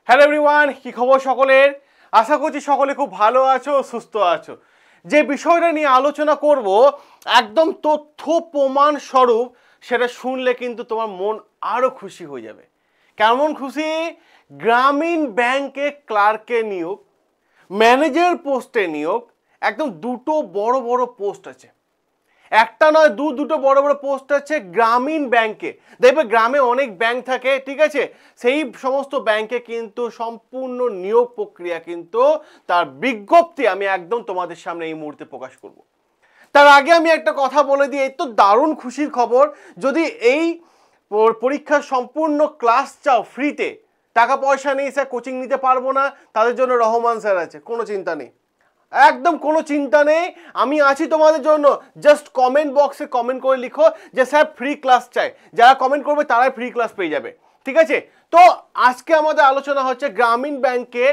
Hello everyone, কি খবর সকলের? আশা করছি সকলে খুব ভালো আছো, সুস্থ আছো। যে বিষয়টা নিয়ে আলোচনা করব একদম তথ্য প্রমাণ স্বরূপ, সেটা শুনলে কিন্তু তোমার মন আরো খুশি হয়ে যাবে। কেমন খুশি? গ্রামীণ ব্যাংকে ক্লার্কে নিয়োগ, ম্যানেজার পোস্টে নিয়োগ, একদম দুটো বড় বড় পোস্ট আছে। একটা নয়, দুটো বড় বড় পোস্ট আছে গ্রামীণ ব্যাংকে। দেখবে গ্রামে অনেক ব্যাংক থাকে, ঠিক আছে? সেই সমস্ত ব্যাংকে কিন্তু সম্পূর্ণ নিয়োগ প্রক্রিয়া কিন্তু তার বিজ্ঞপ্তি আমি একদম তোমাদের সামনে এই মুহূর্তে প্রকাশ করব। তার আগে আমি একটা কথা বলে দিই, এই তো দারুণ খুশির খবর। যদি এই পরীক্ষার সম্পূর্ণ ক্লাস চাও ফ্রিতে, টাকা পয়সা নেই স্যার, কোচিং নিতে পারবো না, তাদের জন্য রহমান স্যার আছে, কোনো চিন্তা নেই, একদম কোনো চিন্তা নেই, আমি আছি তোমাদের জন্য। জাস্ট কমেন্ট বক্সে কমেন্ট করে লিখো যে স্যার ফ্রি ক্লাস চাই, যারা কমেন্ট করবে তারাই ফ্রি ক্লাস পেয়ে যাবে, ঠিক আছে? তো আজকে আমাদের আলোচনা হচ্ছে গ্রামীণ ব্যাংকে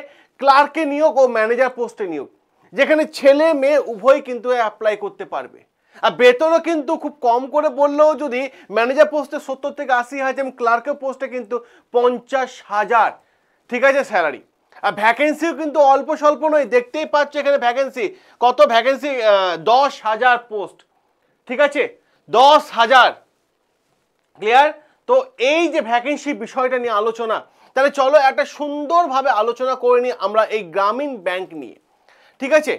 ক্লার্কে নিয়োগ ও ম্যানেজার পোস্টে নিয়োগ, যেখানে ছেলে মেয়ে উভয় কিন্তু অ্যাপ্লাই করতে পারবে। আর বেতনও কিন্তু খুব কম করে বললেও যদি ম্যানেজার পোস্টে 70 থেকে 80,000 এবং ক্লার্কের পোস্টে কিন্তু 50,000, ঠিক আছে, স্যালারি। আর ভ্যাকেন্সিও কিন্তু অল্প স্বল্প নয়, দেখতেই পাচ্ছ এখানে ভ্যাকেন্সি কত, ভ্যাকেন্সি 10,000 পোস্ট, ঠিক আছে, 10,000। ক্লিয়ার? তো এই যে ভ্যাকেন্সি বিষয়টা নিয়ে আলোচনা, তাহলে চলো একটা সুন্দরভাবে আলোচনা করে নিই আমরা এই গ্রামীণ ব্যাংক নিয়ে, ঠিক আছে?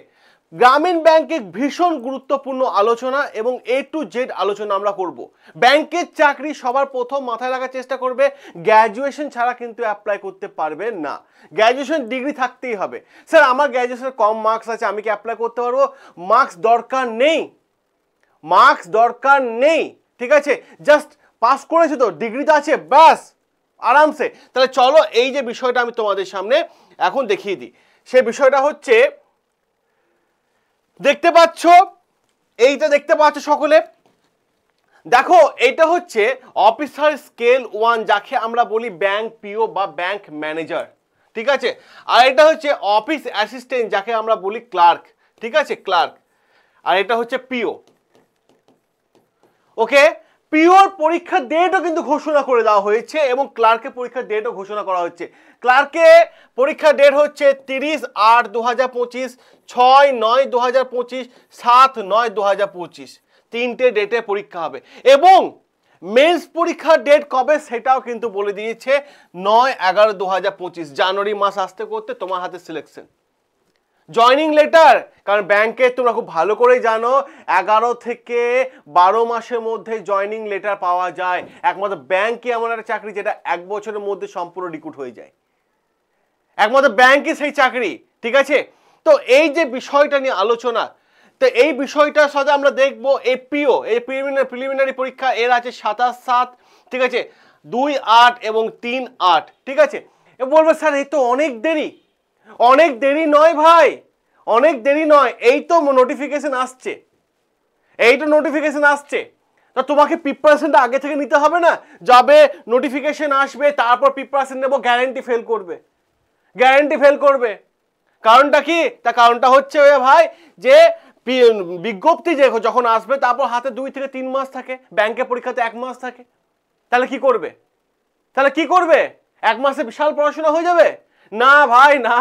গ্রামীণ ব্যাংকে ভীষণ গুরুত্বপূর্ণ আলোচনা এবং A to Z আলোচনা আমরা করব। ব্যাংকের চাকরি সবার প্রথম মাথায় রাখার চেষ্টা করবে, গ্র্যাজুয়েশন ছাড়া কিন্তু অ্যাপ্লাই করতে পারবে না। গ্র্যাজুয়েশন ডিগ্রি থাকতেই হবে। স্যার আমার গ্র্যাজুয়েশনের কম মার্কস আছে, আমি কি অ্যাপ্লাই করতে পারবো? মার্কস দরকার নেই, মার্কস দরকার নেই, ঠিক আছে? জাস্ট পাস করেছে তো, ডিগ্রিটা আছে, ব্যাস আরামসে। তাহলে চলো এই যে বিষয়টা আমি তোমাদের সামনে এখন দেখিয়ে দিই। সেই বিষয়টা হচ্ছে, দেখতে পাচ্ছ, এইটা দেখতে পাচ্ছ সকলে, দেখো এইটা হচ্ছে অফিসার স্কেল 1, যাকে আমরা বলি ব্যাংক পিও বা ব্যাংক ম্যানেজার, ঠিক আছে? আর এটা হচ্ছে অফিস অ্যাসিস্ট্যান্ট, যাকে আমরা বলি ক্লার্ক, ঠিক আছে, ক্লার্ক। আর এটা হচ্ছে পিও। ওকে, পিওর পরীক্ষার ডেটও কিন্তু ঘোষণা করে দেওয়া হয়েছে এবং ক্লার্কের পরীক্ষার ডেটও ঘোষণা করা হচ্ছে। ক্লার্কে পরীক্ষার ডেট হচ্ছে 30/8/2025, 6/9/2025, 7/9/2025, তিনটে ডেটে পরীক্ষা হবে। এবং মেন্স পরীক্ষার ডেট কবে সেটাও কিন্তু বলে দিয়েছে, 9/11/2025, জানুয়ারি মাস আসতে করতে তোমার হাতে সিলেকশন। জয়নিং লেটার, কারণ ব্যাংকে তোমরা খুব ভালো করেই জানো 11 থেকে 12 মাসের মধ্যে জয়নিং লেটার পাওয়া যায়। একমাত্র ব্যাংকে এমন একটা চাকরি যেটা 1 বছরের মধ্যে সম্পূর্ণ রিক্রুট হয়ে যায়, একমাত্র ব্যাংকে সেই চাকরি, ঠিক আছে? তো এই যে বিষয়টা নিয়ে আলোচনা, তো এই বিষয়টার সাথে আমরা দেখবো এপিও, এই প্রিলিমিনারি পরীক্ষা এর আছে 27/7, ঠিক আছে, 2/8 এবং 3/8, ঠিক আছে? এ বলবে স্যার এই তো অনেক দেরি। অনেক দেরি নয় ভাই, অনেক দেরি নয়, এই তো নোটিফিকেশন আসছে, এই তো নোটিফিকেশন আসছে। তা তোমাকে প্রিপারেশনটা আগে থেকে নিতে হবে না? যাবে নোটিফিকেশন আসবে তারপর প্রিপারেশন নেবো, গ্যারান্টি ফেল করবে, গ্যারান্টি ফেল করবে। কারণটা কি? তা কারণটা হচ্ছে ভাই যে বিজ্ঞপ্তি যে যখন আসবে তারপর হাতে 2 থেকে 3 মাস থাকে, ব্যাংকের পরীক্ষাতে 1 মাস থাকে। তাহলে কি করবে? তাহলে কি করবে? 1 মাসে বিশাল পড়াশোনা হয়ে যাবে? না ভাই না,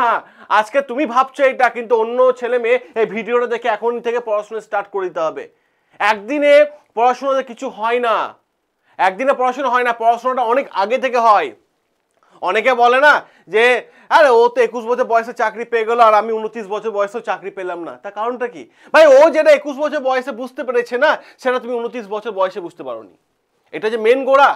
আজকে তুমি ভাবছো এটা, কিন্তু অন্য ছেলে মেয়ে এই ভিডিওটা দেখে এখন থেকে পড়াশোনা স্টার্ট করে দিতে হবে। একদিনে পড়াশোনাতে কিছু হয় না, একদিনে পড়াশোনা হয় না, পড়াশোনাটা অনেক আগে থেকে হয়। অনেকে বলে না যে আরে ও তো 21 বছর বয়সে চাকরি পেয়ে গেল আর আমি 29 বছর বয়সেও চাকরি পেলাম না। তার কারণটা কি? ভাই ও যেটা 21 বছর বয়সে বুঝতে পেরেছে না, সেটা তুমি 29 বছর বয়সে বুঝতে পারোনি। এটা যে মেন গোড়া।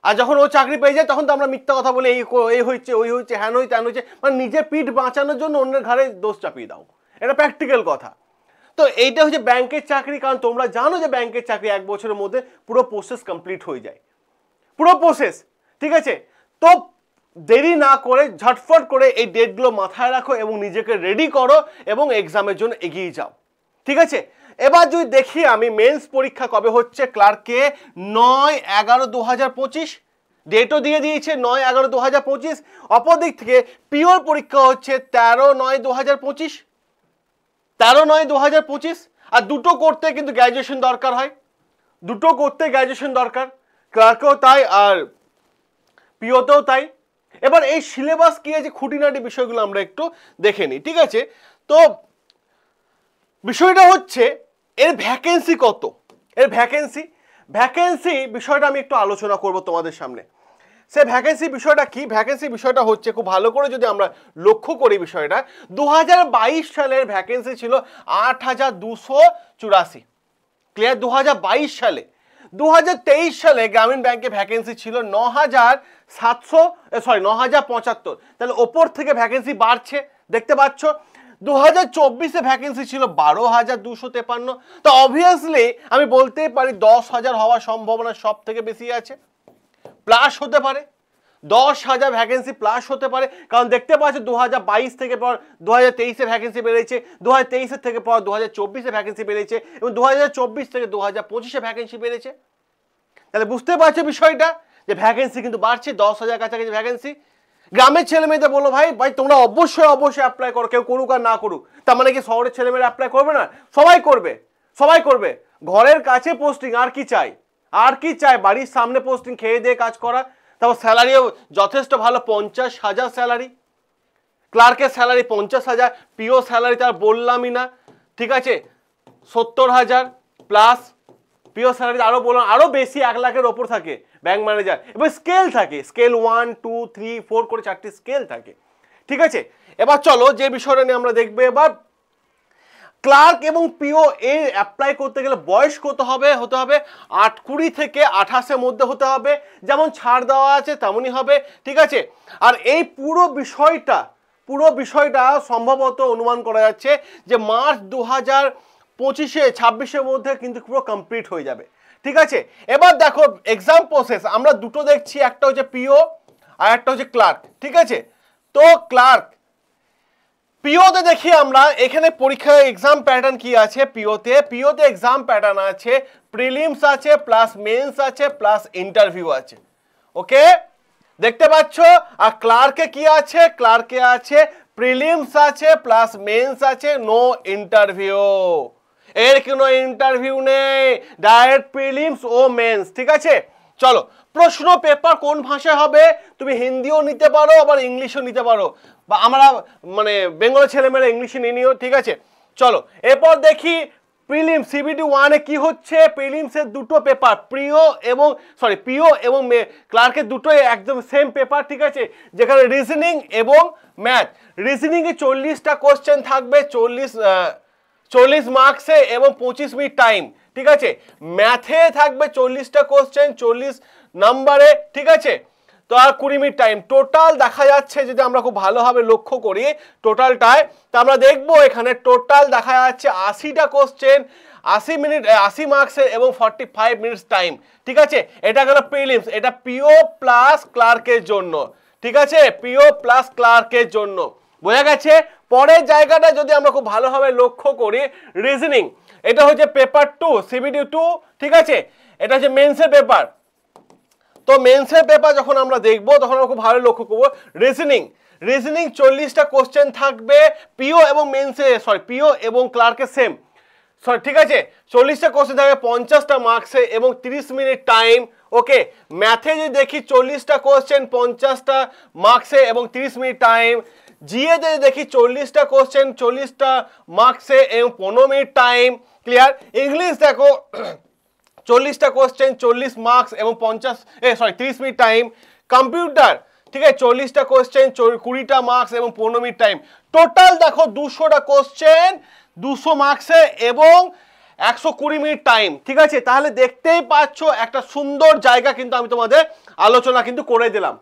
আর যখন ও চাকরি পেয়ে যায় তখন তো আমরা মিথ্যা কথা বলে এই হচ্ছে, ওই হচ্ছে, হ্যান হই ত্যান হচ্ছে, মানে নিজের পিঠ বাঁচানোর জন্য অন্যের ঘাড়ে দোষ চাপিয়ে দাও। এটা প্র্যাকটিক্যাল কথা। তো এইটা হচ্ছে ব্যাংকের চাকরি, কারণ তোমরা জানো যে ব্যাংকের চাকরি 1 বছরের মধ্যে পুরো প্রসেস কমপ্লিট হয়ে যায়, পুরো প্রসেস, ঠিক আছে? তো দেরি না করে ঝটফট করে এই ডেটগুলো মাথায় রাখো এবং নিজেকে রেডি করো এবং এক্সামের জন্য এগিয়ে যাও, ঠিক আছে? এবার যদি দেখি আমি মেন্স পরীক্ষা কবে হচ্ছে ক্লার্কে, 9/11/2025, ডেটও দিয়ে দিয়েছে 9/11/2025। অপরদিক থেকে পিওর পরীক্ষা হচ্ছে 13/9/2025, 13/9/2025। আর দুটো করতে কিন্তু গ্র্যাজুয়েশন দরকার হয়, দুটো করতে গ্র্যাজুয়েশন দরকার, ক্লার্কেও তাই আর পিওতেও তাই। এবার এই সিলেবাস কি আছে খুঁটিনাটি বিষয়গুলো আমরা একটু দেখে নিই, ঠিক আছে। তো বিষয়টা হচ্ছে এর ভ্যাকেন্সি কত, এর ভ্যাকেন্সি বিষয়টা আমি একটু আলোচনা করব তোমাদের সামনে। সে ভ্যাকেন্সি বিষয়টা কি, ভ্যাকেন্সি বিষয়টা হচ্ছে খুব ভালো করে যদি আমরা লক্ষ্য করি বিষয়টা, 2022 সালের ভ্যাকেন্সি ছিল 8284, ক্লিয়ার। 2022 সালে 2023 সালে গ্রামীণ ব্যাংকে ভ্যাকেন্সি ছিল 9075, তাহলে ওপর থেকে ভ্যাকেন্সি বাড়ছে দেখতে পাচ্ছ। 2024-এ ভ্যাকেন্সি ছিল 12253, তো অবভিয়াসলি আমি বলতেই পারি 10,000 হওয়ার সম্ভাবনা সব থেকে বেশি আছে, প্লাস হতে পারে 10,000 ভ্যাকেন্সি প্লাস হতে পারে, কারণ দেখতে পাচ্ছ 2022 থেকে পর 2023-এ ভ্যাকেন্সি বেড়েছে, 2023-এর থেকে পর 2024-এ ভ্যাকেন্সি বেড়েছে, এবং 2024 থেকে 2025-এ ভ্যাকেন্সি বেড়েছে। তাহলে বুঝতে পারছো বিষয়টা যে ভ্যাকেন্সি কিন্তু বাড়ছে, 10,000 কাছাকাছি ভ্যাকেন্সি। গ্রামের ছেলে মেয়েদের বলো ভাই তোমরা অবশ্যই অ্যাপ্লাই করো, কেউ করুক আর না করুক। তার মানে কি শহরের ছেলে মেয়েরা অ্যাপ্লাই করবে না? সবাই করবে। ঘরের কাছে পোস্টিং, আর কি চাই, বাড়ির সামনে পোস্টিং, খেয়ে দিয়ে কাজ করা, তারপর স্যালারিও যথেষ্ট ভালো, 50,000 স্যালারি, ক্লার্কের স্যালারি 50,000, পিও স্যালারি তার বললামই না, ঠিক আছে, 70,000 প্লাস পিও স্যালারি আরো বললাম, আরো বেশি 1 লাখের ওপর থাকে ব্যাংক ম্যানেজার, এবং স্কেল থাকে, স্কেল 1 2 3 4 করে 4টি স্কেল থাকে, ঠিক আছে। এবার চলো যে বিষয়টা নিয়ে আমরা দেখবো এবার, ক্লার্ক এবং পিও এ অ্যাপ্লাই করতে গেলে বয়স কত হতে হবে 20 থেকে 28-এর মধ্যে হতে হবে, যেমন ছাড় দেওয়া আছে তেমনই হবে, ঠিক আছে। আর এই পুরো বিষয়টা সম্ভবত অনুমান করা যাচ্ছে যে মার্চ 2025-26-এর মধ্যে কিন্তু পুরো কমপ্লিট হয়ে যাবে, ঠিক আছে। এবার দেখো এক্সাম প্রসেস আমরা দুটো দেখছি, একটা হচ্ছে পিও আর একটা হচ্ছে ক্লার্ক, ঠিক আছে। তো পিওতে দেখি আমরা এখানে পরীক্ষার এক্সাম প্যাটার্ন কি আছে। পিওতে এক্সাম প্যাটার্ন আছে, প্রিলিমস আছে প্লাস মেন্স আছে প্লাস ইন্টারভিউ আছে, ওকে দেখতে পাচ্ছ। আর ক্লার্কে কি আছে, ক্লার্কে আছে প্রিলিমস আছে প্লাস মেন্স আছে, নো ইন্টারভিউ, এর কোনো ইন্টারভিউ নেই, ডাইরেক্ট প্রিলিমস ও মেন্স, ঠিক আছে। চলো প্রশ্ন পেপার কোন ভাষায় হবে, তুমি হিন্দিও নিতে পারো আবার ইংলিশও নিতে পারো, বা আমরা মানে বেঙ্গলের ছেলেমেয়েরা ইংলিশে নিয়ে নিও, ঠিক আছে। চলো এরপর দেখি প্রিলিম সিবিটি 1-এ কি হচ্ছে। প্রিলিমসের দুটো পেপার, পিও এবং ক্লার্কের দুটোই একদম সেম পেপার, ঠিক আছে, যেখানে রিজনিং এবং ম্যাথ। রিজনিংয়ে 40টা কোশ্চেন থাকবে, 40 মার্কসে এবং 25 মিনিট টাইম, ঠিক আছে। ম্যাথে থাকবে 40টা কোশ্চেন 40 নাম্বারে, ঠিক আছে, তো আর 20 মিনিট টাইম। টোটাল দেখা যাচ্ছে যদি আমরা খুব ভালোভাবে লক্ষ্য করি টোটালটায়, তো আমরা দেখবো এখানে টোটাল দেখা যাচ্ছে 80টা কোশ্চেন, 80 মার্কসের এবং 45 মিনিটস টাইম, ঠিক আছে। এটা গেল প্রিলিমস, এটা পিও প্লাস ক্লার্কের জন্য, ঠিক আছে, পিও প্লাস ক্লার্কের জন্য, বোঝা গেছে। পরের জায়গাটা যদি আমরা খুব ভালোভাবে লক্ষ্য করি, রিজনিং, এটা হচ্ছে পেপার 2 সিবিটি 2, ঠিক আছে, এটা হচ্ছে মেন্সের পেপার। তো মেন্সের পেপার যখন আমরা দেখবো তখন আমরা খুব ভালো লক্ষ্য করবো, রিজনিং 40টা কোশ্চেন থাকবে, পিও এবং ক্লার্কের সেম, ঠিক আছে, 40টা কোশ্চেন থাকবে 50টা মার্কসে এবং 30 মিনিট টাইম, ওকে। ম্যাথে যদি দেখি 40টা কোশ্চেন 50টা মার্কসে এবং 30 মিনিট টাইম। জিএ যদি দেখি 40টা কোশ্চেন 40টা মার্কসে এবং 15 মিনিট টাইম, ক্লিয়ার। ইংলিশ দেখো 40টা কোশ্চেন 40 মার্কস এবং 30 মিনিট টাইম। কম্পিউটার, ঠিক আছে, 40টা কোশ্চেন 20টা মার্কস এবং 15 মিনিট টাইম। টোটাল দেখো 200টা কোশ্চেন 200 মার্কসে এবং 120 মিনিট টাইম, ঠিক আছে। তাহলে দেখতেই পাচ্ছ একটা সুন্দর জায়গা কিন্তু আমি তোমাদের আলোচনা কিন্তু করে দিলাম,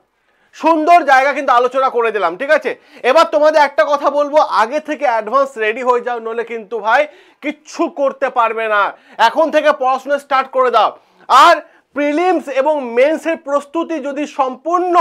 ঠিক আছে। এবার তোমাদের একটা কথা বলবো, আগে থেকে অ্যাডভান্স রেডি হয়ে যাও, নলে কিন্তু ভাই কিচ্ছু করতে পারবে না। এখন থেকে পড়াশোনা স্টার্ট করে দাও। আর প্রিলিমস এবং মেন্সের প্রস্তুতি যদি সম্পূর্ণ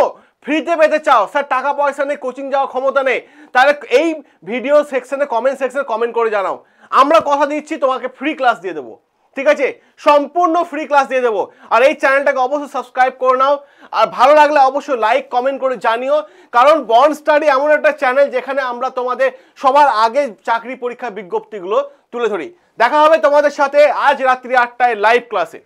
ফ্রিতে পেতে চাও, স্যার টাকা পয়সা নেই, কোচিং যাওয়ার ক্ষমতা নেই, তাহলে এই ভিডিও সেকশনে কমেন্ট সেকশনে কমেন্ট করে জানাও, আমরা কথা দিচ্ছি তোমাকে ফ্রি ক্লাস দিয়ে দেবো, ঠিক আছে, সম্পূর্ণ ফ্রি ক্লাস দিয়ে দেবো। আর এই চ্যানেলটাকে অবশ্যই সাবস্ক্রাইব করে নাও, আর ভালো লাগলে অবশ্যই লাইক কমেন্ট করে জানিও, কারণ বন্ড স্টাডি এমন একটা চ্যানেল যেখানে আমরা তোমাদের সবার আগে চাকরি পরীক্ষার বিজ্ঞপ্তিগুলো তুলে ধরি। দেখা হবে তোমাদের সাথে আজ রাত্রি 8টায় লাইভ ক্লাসে।